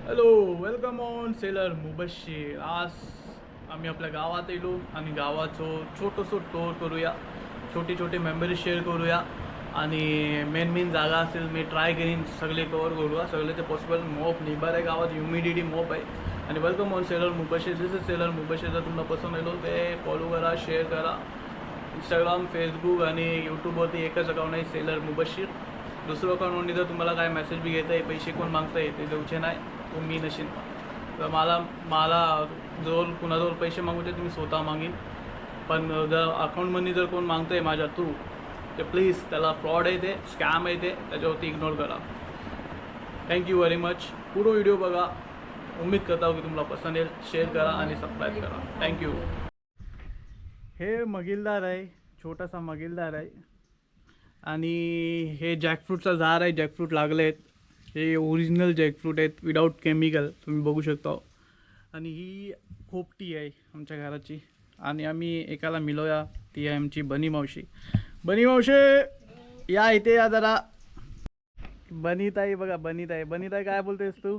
Hello, welcome on seller Mubashir. आज आम्ही आपल्या गावात येलो आणि गावाचं छोटंसं टूर करूया, छोटी छोटी मेमरी शेअर करूया आणि मेन जागा असेल मी ट्राय करीन सगळे कवर करूया, सगळे ते पॉसिबल. मोप निबार आहे गावात, ह्युमिडिटी मोप आहे. आणि welcome on seller Mubashir. This is seller Mubashir. जर तुम्हाला पसंत येलो ते फॉलो करा, शेअर करा. इंस्टाग्राम, फेसबुक आणि यूट्यूबवरती एकच अकाउंट आहे सेलर मुबशीर. दुसरं अकाउंटवरती जर तुम्हाला काय मेसेज बी घेता आहे, पैसे कोण मागता आहे ते देऊचे नाही, तो मी नशीन. तर मला मला जवळ कुणाजवळ पैसे मागू ते तुम्ही स्वतः मागीन. पण जर अकाउंटमध्ये जर कोण मागतं आहे माझ्या थ्रू ते प्लीज, त्याला फ्रॉड आहे, ते स्कॅम आहे, ते त्याच्यावरती इग्नोर करा. Thank you very much. पूर्ण व्हिडिओ बघा. उम्मीद करता की तुम्हाला पसंत येईल. शेअर करा आणि सबस्क्राईब करा. थँक्यू. हे मगिलदार आहे, छोटासा मगिलदार आहे. आणि हे जॅकफ्रूटचा झाड आहे, जॅकफ्रूट लागले आहेत. हे ओरिजिनल जॅकफ्रूट आहेत विदाऊट केमिकल, तुम्ही बघू शकता. आणि ही खोपटी आहे आमच्या घराची. आणि आम्ही एकाला मिळवूया, ती आहे आमची बनी मावशी. बनी मावशी या इथे या जरा. बनीताई बघा, बनीताई. बनीताई काय बोलतेस तू,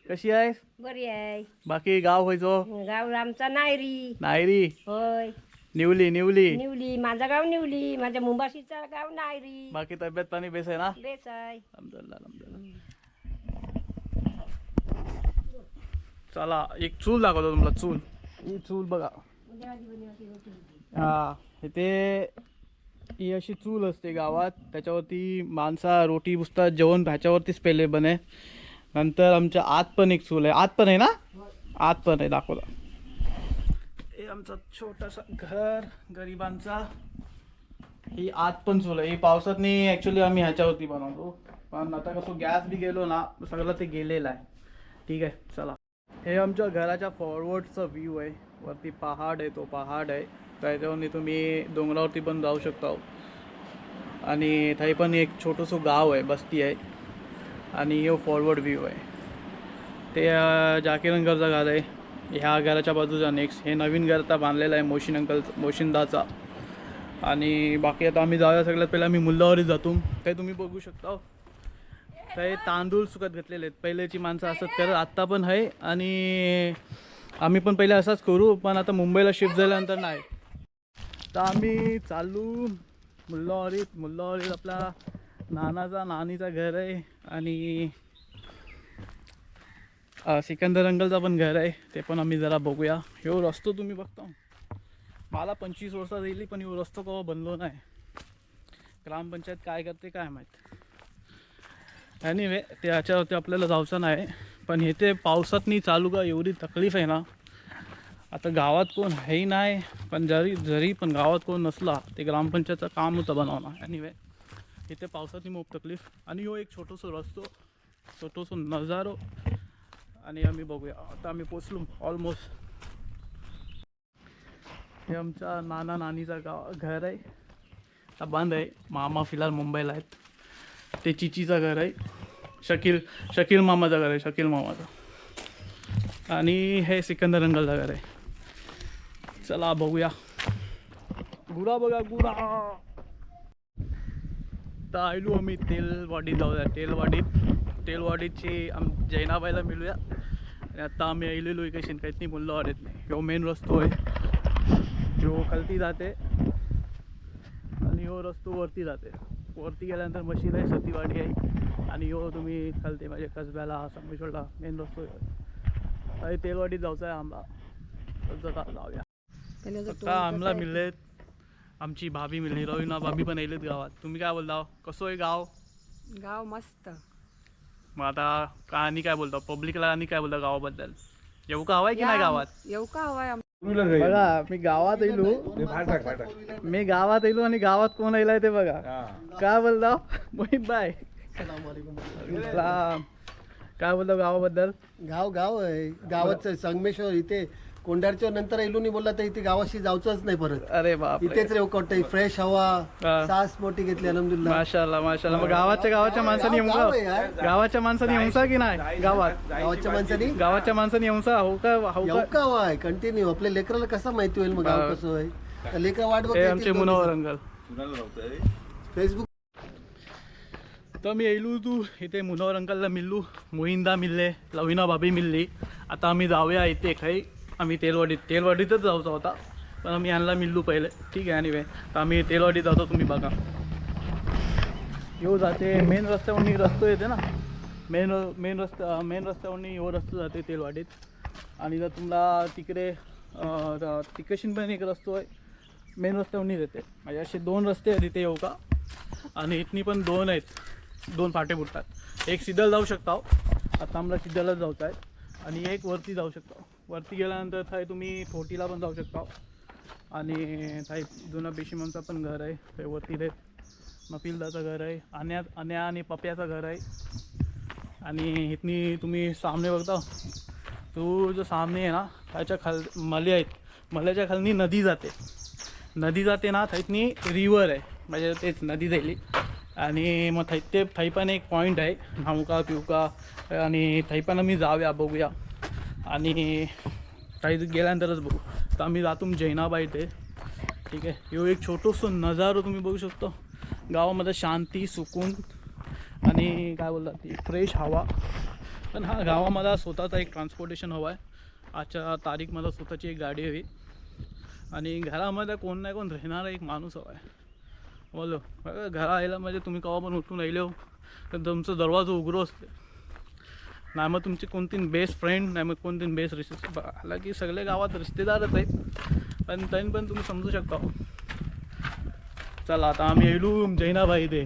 कशी आहेस? बरी आहे. बाकी गाव व्हायचो गाव आमचा नायरी. नायरी. होय, निवली निवली. निवली. माझा गाव निवली, माझ्या मुंबाशीचा गाव नायरी. बाकी तब्येत पाणी बेस आहे ना? बेस आहे. अल्हम्दुलिल्लाह अल्हम्दुलिल्लाह. चला एक चूल दाखवतो तुम्हाला. चूल, ही चूल बघा. हा, इथे ही अशी चूल असते गावात, त्याच्यावरती माणसा रोटी पुसतात, जेवण ह्याच्यावरतीच पहिले बने. नंतर आमच्या आत पण एक चूल आहे. आत पण आहे ना? आत पण आहे, दाखवलं. हे आमचा छोटासा घर गरिबांचा. ही आत पण चूल आहे. ही पावसात नाही, ॲक्च्युली आम्ही ह्याच्यावरती बनवतो, पण आता कसं गॅस बी गेलो ना, सगळं ते गेलेलं आहे. ठीक आहे, चला. हे आमच्या घराच्या फॉरवर्डचा व्ह्यू आहे. वरती पहाड आहे, तो पहाड आहे, त्याच्यावरती तुम्ही डोंगरावरती पण जाऊ शकता. आणि इथे पण एक छोटंसं गाव आहे, बस्ती आहे. आणि हे फॉरवर्ड व्ह्यू आहे. ते जाकीरनगरचा घर आहे. ह्या घराच्या बाजूचा नेक्स्ट हे नवीन घर आता बांधलेलं आहे मोशिंदाचा. आणि बाकी आता आम्ही जाऊया, सगळ्यात पहिला आम्ही मुल्लावरच जातो. ते तुम्ही बघू शकता, काही तांदूळ सुकत घेतलेले आहेत. पहिल्याची माणसं असंच करत, आत्ता पण आहे. आणि आम्ही पण पहिले असंच करू, पण आता मुंबईला शिफ्ट झाल्यानंतर नाही. तर आम्ही चालू मुल्लावरीत आपला नानीचा घर आहे. आणि सिकंदर अंकलचा पण घर आहे, ते पण आम्ही जरा बघूया. ह्यो रस्तो तुम्ही बघता, मला 25 वर्ष झाली, पण ह्यो रस्तो केव्हा बनलो नाही. ग्रामपंचायत काय करते काय माहीत. एनिवे, ते याच्यावरती आपल्याला जायचं नाही. पण हे ते पावसात चालू का एवढी तकलीफ आहे ना. आता गावात कोण हेही नाही, पण जरी पण गावात कोण नसला, ते ग्रामपंचायतचं काम होतं बनवणं. एनिवे, इथे पावसात खूप तकलीफ. आणि ह्यो एक छोटंसं रस्तो, छोटंसं नजारो. आणि आम्ही बघूया, आता आम्ही पोचलो ऑलमोस्ट. हे आमच्या नानीचा घर आहे. आता बंद आहे, मामा फिलहाल मुंबईला आहेत. ते चिचीचं घर आहे, शकील मामाचं घर आहे, शकील मामाचं. आणि हे सिकंदर अंकलचं घर आहे. चला बघूया. गुरा बघा, गुरा. तर आयलो आम्ही तेलवाडीत जाऊया. तेलवाडीची जैनाबाईला मिळूया. आणि आता आम्ही आलेलो आहे कशी काहीच नाही, मुल्लावाडीत नाही. ह्यो मेन रस्तो आहे, जो खालती जाते. आणि ह्यो रस्तो वरती जाते. वरती गेल्यानंतर मशीद आहे, सतीवाडी आहे. आणि ह्यो तुम्ही खालते माझ्या कसब्याला संगमेश्वरला मेन रस्तो आहे. आणि तेलवाडीत जायचं आहे आम्हाला. जाऊया. आता आम्हाला मिळलेत, आमची भाभी मिळली, रवीना भाभी पण येलेत गावात. तुम्ही काय बोलता, कसं आहे गाव? गाव मस्त. मग आता आणि काय बोलता पब्लिकला, आणि काय बोलता गावाबद्दल? येऊ का हवाय की नाही गावात? येऊ का हवाय? बघा, मी गावात येलो आणि गावात कोण येलाय ते बघा. काय बोलता मोहित बाय? काय बोलता गावाबद्दल? गाव आहे गावाचं संगमेश्वर. इथे कोंढारच्या नंतर येलो नाही बोलला तर इथे गावाशी जाऊचंच नाही परत. अरे बाप, इथेच रेव वाटतंय, फ्रेश हवा, सास मोठी घेतली अल्हम्दुलिल्लाह. माशाल्लाह माशाल्लाह. मग गावाच्या माणसाने येऊ गाव आहे यार. का? गावाच्या माणसाने येऊ की नाही गावात? गावाच्या माणसानी येऊ हो का? येऊ का हवाय कंटिन्यू. आपल्या लेकराला कसं माहिती होईल मग गाव कसं आहे? लेकर वाट हे आमचे मुनवर अंकल. फेसबुक. तर मी येलो तू इथे मुनवर अंकलला मिळलो, मोहिंदा मिळले, लविना बाबी मिळली. आता आम्ही जाऊया इथे काही आम्ही तेलवाडीतच जायचा होता, पण आम्ही यांना मिळलो पहिले. ठीक आहे, एनिवे तर आम्ही तेलवाडीत जातो. तुम्ही बघा यो जाते मेन रस्त्यावरून रस्तो येते ना, मेन रस्त्यावरून यो रस्तो जाते तेलवाडीत. आणि जर तुम्हाला तिकडे तिकशीन पण एक रस्तो आहे, मेन रस्त्यावरून येते. म्हणजे असे 2 रस्ते आहेत इथे येऊ का, आणि इथनी पण 2 आहेत, 2 फाटे फुटतात. एक सिद्धल जाऊ शकता, आता आम्हाला सिद्धलच जायचं आहे. आणि एक वरती जाऊ शकता. वरती गेल्यानंतर थाय तुम्ही फोटीला पण जाऊ शकता. आणि थाय जुनं बेशिमांचं पण घर आहे ते वरती. ते मपिलदाचं घर आहे, अन्या आणि पप्याचं घर आहे. आणि इथनी तुम्ही सामने बघता, तो जो सामने आहे ना त्याच्या मले आहेत, मल्याच्या खालनी नदी जाते ना, थैतनी रिवर आहे, म्हणजे तेच नदी जायली. आणि मग थै पण एक पॉईंट आहे नामुका पिवका, आणि थै पण आम्ही जाऊया बघूया. आणि काही गेल्यानंतरच बघू. तर आम्ही जातो जैनाबाई ते. ठीक आहे, यो एक छोटंसं नजारो तुम्ही बघू शकतो. गावामध्ये शांती, सुकून आणि काय बोलतात ती फ्रेश हवा. पण हा गावामध्ये स्वतःचा एक ट्रान्सपोर्टेशन हवा आहे. आजच्या तारीख मला स्वतःची एक गाडी हवी, आणि घरामध्ये कोण नाही कोण राहणारा एक माणूस हवा आहे. बोलो घरा यायला म्हणजे तुम्ही केव्हा पण उठून राहिले हो तर तुमचं दरवाजा उघडो असते. नाही मग तुमची कोणती बेस्ट फ्रेंड, नाही मग कोणती बेस्ट रिश्तेदार. हालाकी सगळे गावात रिश्तेदारच आहेत, पण त्यांनी पण तुम्ही समजू शकता. चला आता आम्ही येलो जैनाबाई ते.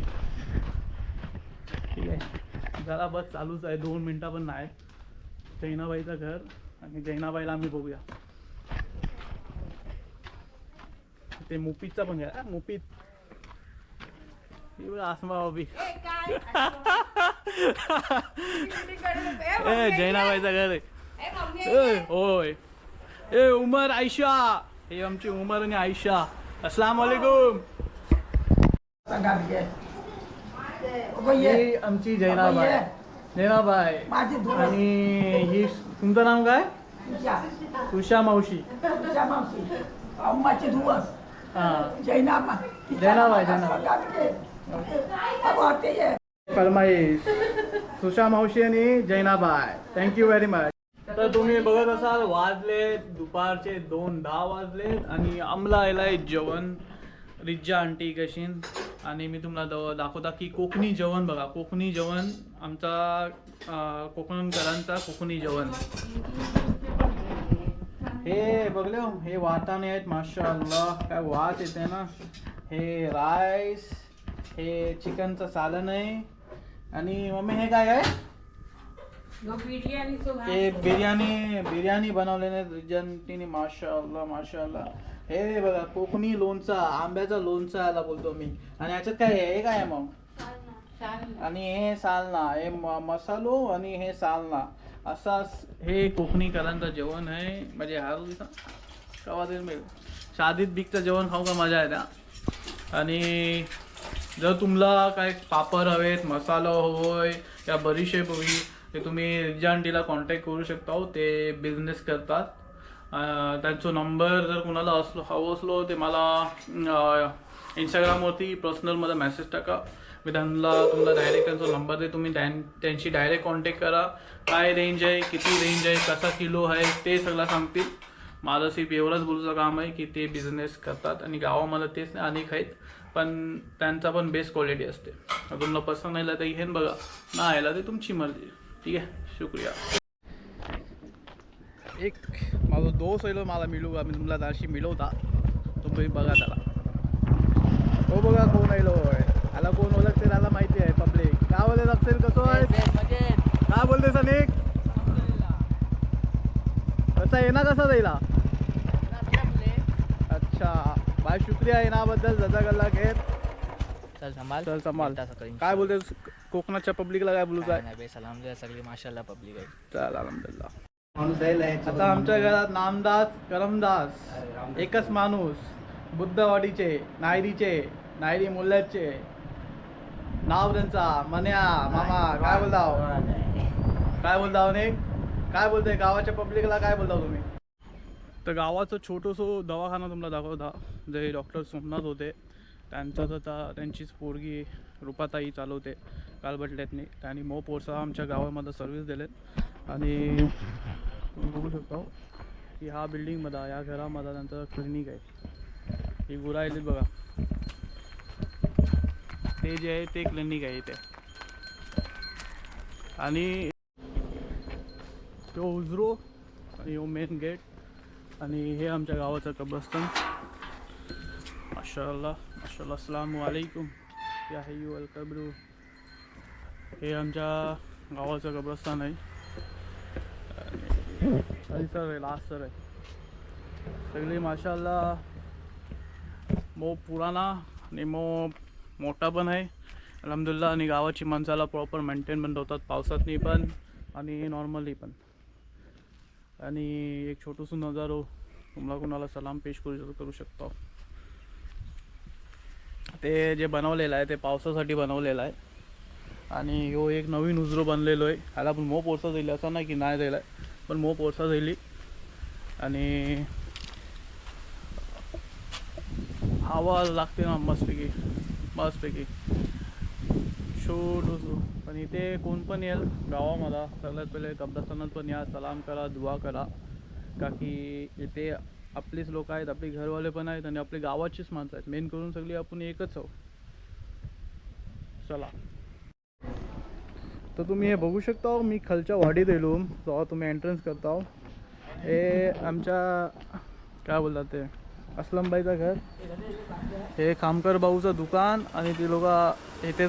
ठीक आहे, जरा बस चालूच आहे, 2 मिनटं पण नाही. जैनाबाईचं घर, आणि जैनाबाईला आम्ही बघूया. ते मुपीतचा पण घर, मुपीत आसमा बाबी जैनाबाईचं घर आहे. होय, ए उमर आयशा, हे आमची उमर आणि आयशा. अस्सलाम वालेकुम. ही आमची जैनाबाई. आणि ही तुमचं नाव काय? सुषा मावशी. जैनाबाई फरमाईश. सुषा मावशी आणि जैनाबाई, थँक्यू व्हेरी मच. तर तुम्ही बघत असाल वाजले दुपारचे 2:10 वाजले, आणि आम्हाला यायला जेवण. रिज्जा आंटी कशीन, आणि मी तुम्हाला दाखवता की कोकणी जेवण बघा. कोकणी जेवण आमचा कोकणकरांचा कोकणी जेवण. हे बघले हे वाटाणे आहेत, माशाअल्लाह काय वास येते ना. हे राईस, हे चिकनचं सालन आहे. आणि मम्मी हे काय आहे? हे बिर्याणी बनवलेले रिजंटीने. माशाअल्लाह माशाअल्लाह. हे बघा कोकणी लोणचा, आंब्याचा लोणचा याला बोलतो मी. आणि याच्यात काय आहे? हे काय आहे मग? आणि हे सालना, हे मसालो आणि हे सालना. असा हे कोकणीकरांचं जेवण आहे. म्हणजे कवा तरी मिळेल शादीत बिकचं जेवण खाऊ का मजा येते. आणि जर तुम्हाला काय पापड हवेत, मसाला हवोय या बडीशेप हवी, ते तुम्ही रिज्जा आंटीला कॉन्टॅक्ट करू शकता. ते बिझनेस करतात. त्यांचा नंबर जर कुणाला हवं असलो ते मला इंस्टाग्रामवरती पर्सनलमध्ये मेसेज टाका. मी तुम्हाला डायरेक्ट त्यांचा नंबर दे. तुम्ही त्यांची डायरेक्ट कॉन्टॅक्ट करा. काय रेंज आहे, किती रेंज आहे, कसा किलो आहे ते सगळं सांगतील. माझं सिर्फ एवढंच बोलूचं काम आहे की ते बिझनेस करतात, आणि गावामध्ये तेच नाही अनेक आहेत, पण त्यांचा पण बेस्ट क्वालिटी असते. तुम्हाला पसंत नाही तर घेऊन बघा, नाही आला ते तुमची मर्जी. ठीक आहे, शुक्रिया. एक माझा दोस्त आहे, मला मिळू आम्ही तुम्हाला त्याशी मिळवता. तुम्ही बघा त्याला. हो बघा कोण आहे लो, त्याला कोण ओळखते त्याला माहिती आहे पब्लिक. काय बोलते असेल कसं आहे, काय बोलते सनिक? कसा येणार कसा जाईल? अच्छा भाई, शुक्रिया येण्याबद्दल. जजाकल्ला खैर. चल संभाल, चल संभाल. काय बोलते कोकणाच्या पब्लिकला, काय बोलू काय? नाही सलाम दे सगळी माशाल्लाह पब्लिक आहे. चल अल्हम्दुलिल्लाह. आता आमच्या घरात नामदास करमदास एकच माणूस. बुद्धवाडीचे, नायरी मुल्ल्याचे. नाव त्यांचा मन्या मामा. काय बोलताव, काय बोलताव ने, काय बोलते गावाच्या पब्लिकला, काय बोलताव तुम्ही? तर गावाचं छोटंसं दवाखाना तुम्हाला दाखवता. जे डॉक्टर सोमनाथ होते त्यांचाच आता त्यांचीच पोरगी रुपाताई चालवते कालबटल्यातनी. त्यांनी मो पोरसा आमच्या गावामध्ये सर्व्हिस दिलेत आणि तुम्ही बघू शकता की ह्या बिल्डिंगमध्ये या घरामध्ये त्यांचं क्लिनिक आहे. ही गुरं आली बघा, ते जे आहे ते क्लिनिक आहे इथे. आणि तो उजरो आणि हो मेन गेट आणि हे आमच्या गावाचं कब्रस्तान. माशाअल्लाह माशाअल्लाह. अस्सलामु अलैकुम या हय्यु अल कब्रू. हे आमच्या गावाचं कब्रस्तान आहे. सर आहे, लास्ट सर आहे सगळी माशाअल्लाह. मो पुराणा आणि मोठा पण आहे अल्हम्दुलिल्लाह. आणि गावाची माणसाला प्रॉपर मेंटेन पण ठेवतात, पावसातनी पण आणि नॉर्मली पण. आणि एक छोटूसं नजारो तुम्हाला कोणाला सलाम पेश करू शकतो. ते जे बनवलेलं आहे ते पावसासाठी बनवलेलं आहे. आणि ह्यो एक नवीन उजरो बनलेलो आहे. ह्याला पण मो पोरसा जाईल असं नाही की नाही जायला, पण मो पोरसा जाईल. आणि हवा लागते ना मस्तपैकी छोटूसं. पण इथे कोण पण येईल गावामध्ये सगळ्यात पहिले कब्रस्तानात पण या, सलाम करा, दुआ करा. का की इथे आपलीच लोक आहेत, आपली घरवाले पण आहेत आणि आपली गावाचीच माणसं आहेत. मेन करून सगळी आपण एकच आहोत. चला, तर तुम्ही हे बघू शकता. मी खालच्या वाडीत येलो जेव्हा तुम्ही एंट्रन्स करता. हे आमच्या काय बोलतात ते असलमबाईचं घर. हे खामकर भाऊचं दुकान आणि ती लोक इथे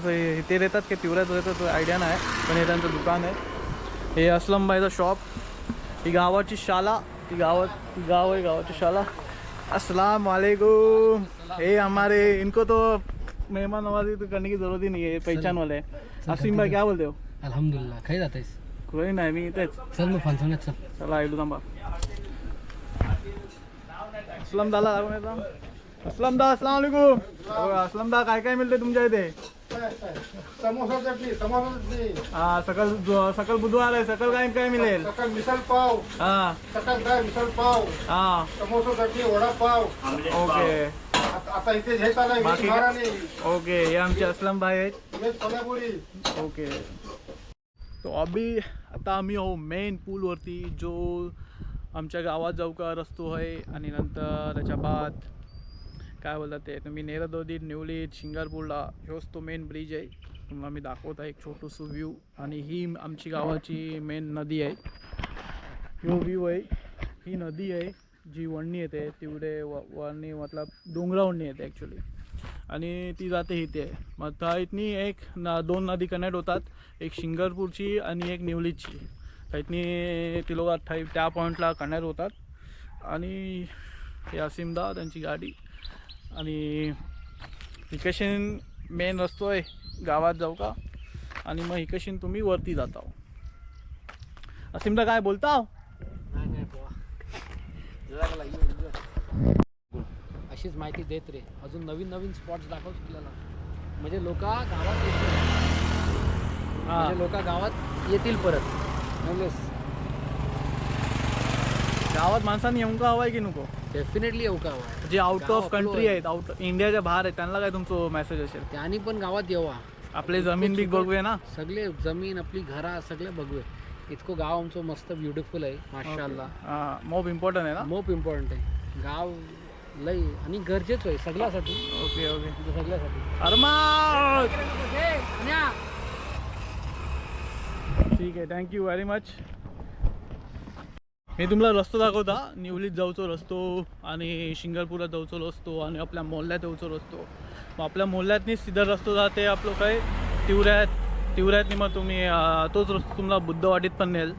येतात की तिवऱ्यात येतात आयडिया नाही, पण हे त्यांचं दुकान आहे. हे असलमबाईचं शॉप. ही गावाची शाला, ती गाव आहे गावाची शाला. अस्सलाम वालेकुम. ये हमारे इनको तो मेहमान नवाजी तो करने की जरूरत ही नहीं है, पहचान वाले हैं. असीम भाई क्या बोलते हो? अल्हम्दुलिल्लाह. खाई जाता है. कोई नाही, मी इथेच. चल मग फंक्शनात चल. चला येलो थांबा. असलम दाला लागून येतो. असलम दा, अस्सलाम वालेकुम. असलम दा, काय काय मिळते तुमच्या इथे? समोसा चटणी. हा, सकल बुधवार आहे. सकल काय काय मिळेल? सकाळ मिसळ पाव. हा सकाळ काय मिसळ पाव, हा समोसा चटणी, वडापाव. ओके आता इथे हे चालू आहे, बाकी व्हेज महाराणी, ओके. हे आमचे असलम भाई आहेत. व्हेज कोल्हापुरी. ओके. तो अभी आता आम्ही हो मेन पूलवरती, जो आमच्या गावात जाऊ का रस्तो आहे. आणि नंतर त्याच्या बाद काय बोलतात ते तुम्ही नेरदोदी निवलीत शिंगारपूरला ह्योच तो मेन ब्रिज आहे. तुम्हाला मी दाखवत आहे एक छोटूसं व्ह्यू. आणि ही आमची गावाची मेन नदी आहे. ह्यो व्ह्यू आहे. ही नदी आहे जी वळणी येते तिवडे वळणी मतलब डोंगरावळणी येते ॲक्च्युली. आणि ती जाते इथे. मग त्या इथनी दोन नदी कनेक्ट होतात, एक शिंगारपूरची आणि एक निवलीची. इथनी ती लोक त्या पॉईंटला कनेक्ट होतात. आणि हे असीमदा त्यांची गाडी. आणि इकशीन मेन रस्तो आहे गावात जाऊ का, आणि मग इकशीन तुम्ही वरती जाता. असीमदा काय बोलता? अशीच माहिती देत रे. अजून नवीन नवीन स्पॉट्स दाखव आपल्याला, म्हणजे लोक गावात येतील. म्हणजे लोक गावात येतील परत. गावात माणसांनी येऊन का हवाय की नको? डेफिनेटली येऊ का हवा. जे आउट ऑफ कंट्री आहेत, आउट इंडियाच्या बाहेर आहेत, त्यांना काय तुमचं मेसेज असेल? त्यांनी पण गावात येवा. आपले जमीन बी बघूया ना, सगळे जमीन आपली घरा सगळे बघूया. इतकं गाव आमचं मस्त ब्युटिफुल आहे माशाअल्लाह. हां, मोस्ट इम्पॉर्टंट आहे ना. मोस्ट इम्पॉर्टंट आहे गाव लय आणि गरजेचं आहे सगळ्यासाठी. Okay okay. सगळ्यासाठी. अरमान ठीक आहे, थँक्यू व्हेरी मच. मी तुम्हाला रस्तो दाखवता. निवलीत जाऊचो रस्तो आणि शिंगारपुरात जाऊचो रस्तो आणि आपल्या मोहल्ल्यात येऊचो रस्तो. मग आपल्या मोहल्ल्यातनी सीधा रस्तो जाते आपलं काय तिवऱ्यातनी. मग तुम्ही तोच रस्तो तुम्हाला बुद्धवाडीत पण नेल.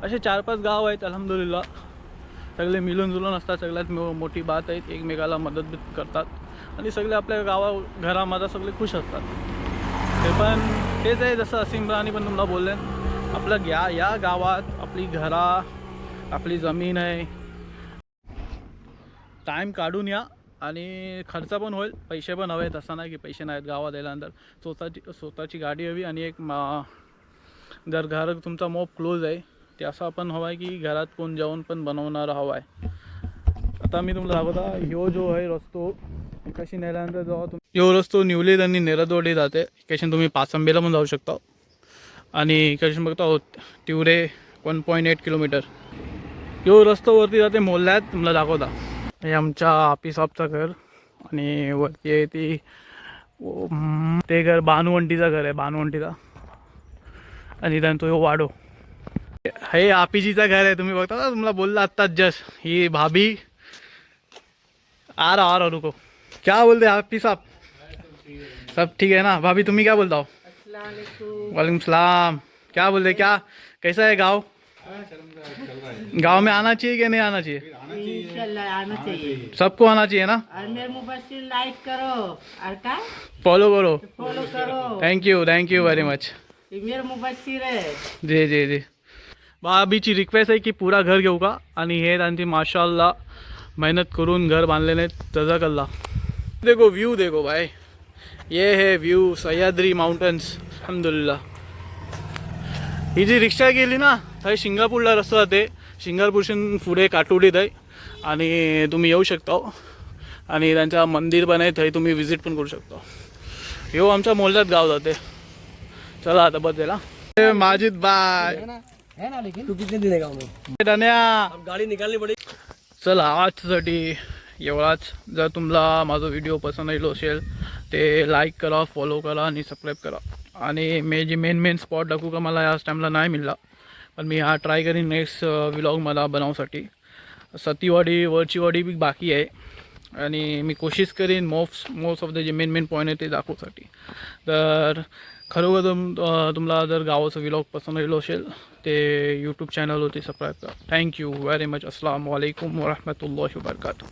असे 4-5 गाव आहेत अल्हम्दुलिल्लाह. सगळे मिळून जुळून असतात. सगळ्यात मोठी बात आहे, एकमेकाला मदत करतात आणि सगळे आपल्या घरामध्ये सगळे खुश असतात. ते पण तेच आहे जसं असीम राणी पण तुम्हाला बोलले. आपलं या गावात आपली घरा, आपली जमीन आहे. टाईम काढून या आणि खर्च पण होईल, पैसे पण हवे. तसं नाही की पैसे नाहीत. गावात यायल्यानंतर स्वतःची गाडी हवी आणि एक जर घर तुमचा मोप क्लोज आहे ते असं पण हवं आहे की घरात कोण जेवण पण बनवणारा हवा आहे. आता मी तुम्हाला दाखवता ह्यो जो आहे रस्तो कशी नेल्यानंतर जेव्हा यो रस्तो निवली त्यांनी नेरदवाडी जाते इकडे तुम्ही पाचंबेला पण जाऊ शकता आणि इकडे बघता तिवरे 1.8 किलोमीटर यो रस्तो वरती जाते मोल्ल्यात तुम्हाला दाखवता. हे आमच्या आपिसाबचं घर आणि वरती आहे ती ते घर बानुवंटीचं घर आहे बानुवंटीचा आणि त्यांचा तो वाडो हे आपिजीचं घर आहे. तुम्ही बघता ना तुम्हाला बोलला आत्ताच जस्ट ही भाभी आ रहा रुको क्या बोलते आपी साहब सब ठीक है ना. भाभी तुम्ही क्या बोलता हो. वालेकुम सलाम. क्या बोलते क्या कैसा है गाँव. गांव में आना चाहिए कि नहीं आना चाहिए. इंशाल्लाह आना चाहिए सबको आना चाहिए ना. और मेरे मोबाइल से लाइक करो और का फॉलो करो. फॉलो करो. Thank you very much. ये मेरा मोबाईल रे. जी जी जी. भाभीची रिक्वेस्ट आहे की पुरा घर घेऊ का आणि हे त्यांची माशाअल्लाह मेहनत करून घर बांधलेले जजाकल्ला. देखो व्यू देखो भाई ये है व्यू सह्याद्री माउंटन्स अल्हम्दुलिल्लाह. ही जी रिक्षा गेली ना थंय सिंगापूरला रस्ता जाते. सिंगापूरसून पुढे काटोडीत आहे आणि तुम्ही येऊ शकता आणि त्यांचा मंदिर पण आहे थंय तुम्ही विजिट पण करू शकता. ह्यो आमच्या मोहल्ल्यात गाव जाते. चला आता बदला माजिद बाय है ना लेकिन तू कितने दिन गाँव में धन्या गाड़ी निकालनी पड़ी. चला आजसाठी एवढाच. जर तुम्हाला माझा व्हिडिओ पसंत आलो असेल ते लाईक करा फॉलो करा आणि सबस्क्राईब करा. आणि मी जे मेन स्पॉट दाखवू का मला याच टाईमला नाही मिळाला पण मी हा ट्राय करीन नेक्स्ट व्लॉग मला बनवण्यासाठी. सतीवाडी वरचीवाडी बी बाकी आहे आणि मी कोशिश करीन मोस्ट ऑफ द जे मेन पॉईंट आहे ते दाखवण्यासाठी. तर खरोखर तुम्हाला जर गावाचं व्लॉग पसंत आलो असेल ते यूट्यूब चॅनलवरती सबस्क्राईब करा. Thank you very much. अस्सलाम वालेकुम वरहमतुल्लाहि वबरकातुह.